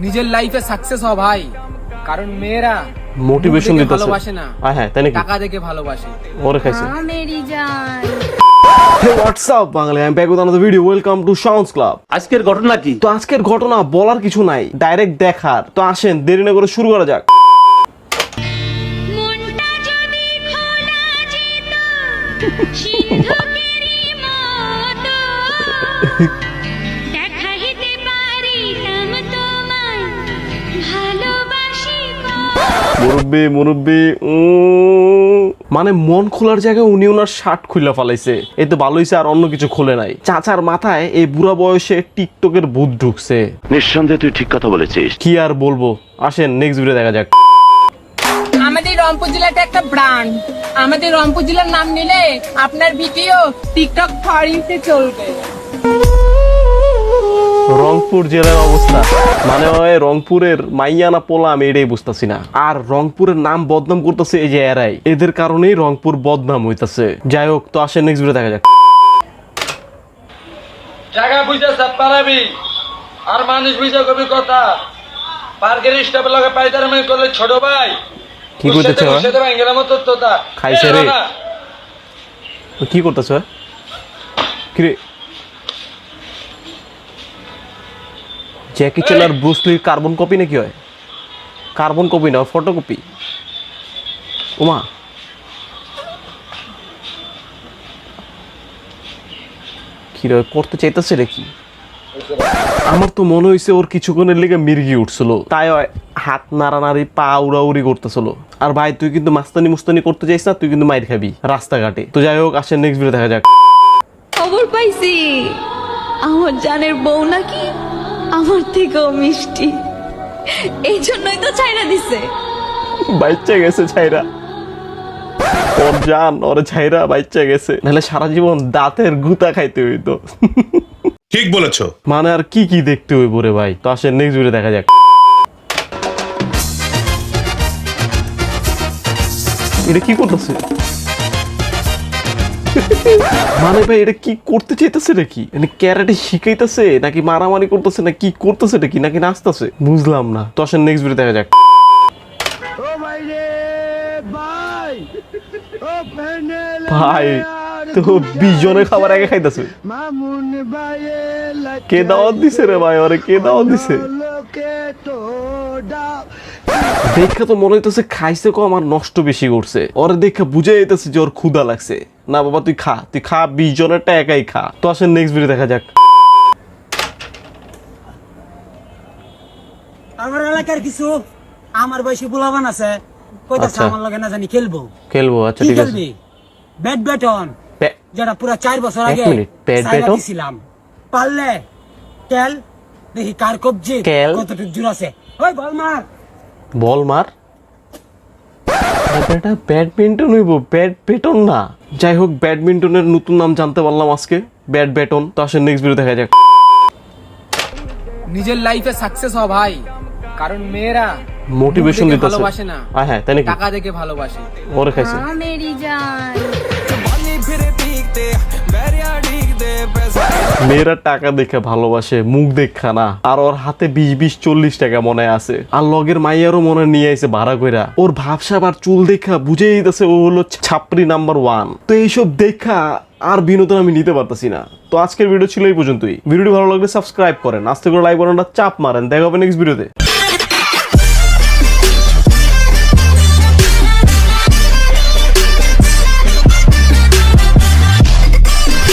নিজের লাইফে সাকসেস হ ভাই, কারণ মেয়েরা মোটিভেশন দিতেছে ভালোবাসে না, হ্যাঁ তাই নাকি টাকা দেখে ভালোবাসে। ওরে খাইছে। মেরি জান। হে হোয়াটসঅ্যাপ বাঙালি, আমি back with another video. Welcome to sounds club. আজকের ঘটনা কি? তো আজকের ঘটনা বলার কিছু নাই, ডাইরেক্ট দেখার। তো আসেন দেরি না করে শুরু করা যাক। মনটা যদি খোলা যেত সিন্ধুকেরই মতো, দেখাইতে পারিতাম তোমায় ভালোবাসি মুরব্বি মানে মন খোলার জায়গায় উনি ওনার শার্ট খুলে ফেলাইছে। এই তো ভালো হইছে, আর অন্য কিছু খুলে নাই। চাচার মাথায় এই বুড়া বয়সে টিকটকের ভূত ঢুকছে। নিঃসন্দেহে তুই ঠিক কথা বলেছিস। কি আর বলবো, আসেন নেক্সট ভিডিও দেখা যাক। আমাদের রংপুর জেলাটা একটা ব্র্যান্ড। আমাদের রংপুর জেলার নাম নিলে আপনার ভিডিও টিকটক ফরিতে চলবে। রংপুর জেলার অবস্থা মানে ওই রংপুরের মাইয়া না পোলা, আমি এটাই বুঝতেছি না। আর রংপুরের নাম বদনাম করতেছে এই যে এরাই, এদের কারণেই রংপুর বদনাম হইতাছে। যাই হোক, তো আসেন নেক্সট ভিডিও দেখা যাক। জায়গা বুঝে সব পারাবি আর মানুষ বুঝে কবি কথা। পার্কের স্টাফের লগে পাইতারামি করলে ছোট ভাই কি করতেছে ওরা? সেটা ভাঙ্গের মতো তোতা খাইছে রে। কি করতেছ কি রে? জ্যাকি চ্যান আর ব্রুস লির কার্বন কপি নাকি হয়? কার্বন কপি না, ফটোকপি। ওমা, কি রে করতে চাইতেছে রে কি? আমার তো মনে হয়েছে ওর কিছুক্ষণের লেগে মির্গি উঠছিল, তাই হাত নাড়ানাড়ি পা উড়াউড়ি করতেছিল। আর ভাই তুই কিন্তু মাস্তানি মুস্তানি করতে চাইছ না, তুই কিন্তু মাইর খাবি রাস্তাঘাটে। তো যাই হোক, আসেন নেক্সট ভিডিও দেখা যাক। খবর পাইছি আমার জানের বউ নাকি আমার থেকেও মিষ্টি, এই জন্যই তো ছাইরা দিছে। বাচ্চা গেছে ছাইরা, ওর জান ওরে ছাইরা বাচ্চা গেছে, নাহলে সারা জীবন দাঁতের গুতা খাইতে হইতো। ঠিক বলেছো। মানে আর কি কি দেখতে হইব রে ভাই। তো আসেন নেক্সট ভিডিও দেখা যাক। এটা কি করতেছে? মানে ভাই এটা কি করতে চাইতেছে রে কি? মানে ক্যারাটে শিখাইতেছে নাকি মারামারি করতেছে, না কি করতেছে এটা কি, নাকি নাচতেছে বুঝলাম না। তো আসেন নেক্সট ভিডিও দেখা যাক। ভাই তো 20 জনের খাবার আগে খাইতেছে। কে দাওয়াত দিছে রে ভাই? ওরে কে দাওয়াত দিছে? দেখা তো মনে হইতেছে খাইছে কম আর নষ্ট বেশি করছে। ওরে দেখা বুঝে যাইতেছে যে ওর ক্ষুধা লাগছে। না বাবা তুই খা 20 জনেরটা একাই খা। তো আসেন নেক্সট ভিডিও দেখা যাক। আমার এলাকার কিছু আমার বয়সী বুলাবান আছে, কইতাছে আচ্ছা। আমার লগে না জানি খেলবো। আচ্ছা কি ঠিক আছে। খেলবি? ব্যাডমিন্টন, যেটা পুরো 4 বছর আগে ব্যাডমিন্টন ছিলাম। পারলে খেল, দেখি কার কবজি খেল। কতটুকু জোর আছে। ওই বল মার। বল মার। এটা ব্যাডমিন্টন হইব, ব্যাডমিন্টন না। যাই হোক, ব্যাডমিন্টনের নতুন নাম জানতে পারলাম আজকে, ব্যাডমিন্টন। তো আসেন নেক্সট ভিডিও দেখা যাক। নিজের লাইফে সাকসেস হ ভাই, কারণ মেয়েরা মোটিভেশন দিতেছে ভালোবাসে না, হ্যাঁ তাই নাকি টাকা দেখে ভালোবাসে। ওরে খাইছে। মেরি জান। মেয়েরা টাকা দেখে ভালোবাসে, মুখ দেখা না। আর ওর হাতে 20-40 টাকা মনে আছে। আর লগের মাইয়ারও মনে নিয়ে আইছে ভাড়া কইরা। ওর ভাবসাব আর চুল দেখা বুঝে দিতেছে ও হলো ছাপরি নাম্বার 1। তো এইসব দেখা আর বিনোদন আমি নিতে পারতাছি না। তো আজকের ভিডিও ছিল এই পর্যন্তই। ভিডিওটি ভালো লাগলে সাবস্ক্রাইব করেন, আস্তে করে লাইক বাটনটা চাপ মারেন। দেখা হবে নেক্সট ভিডিওতে।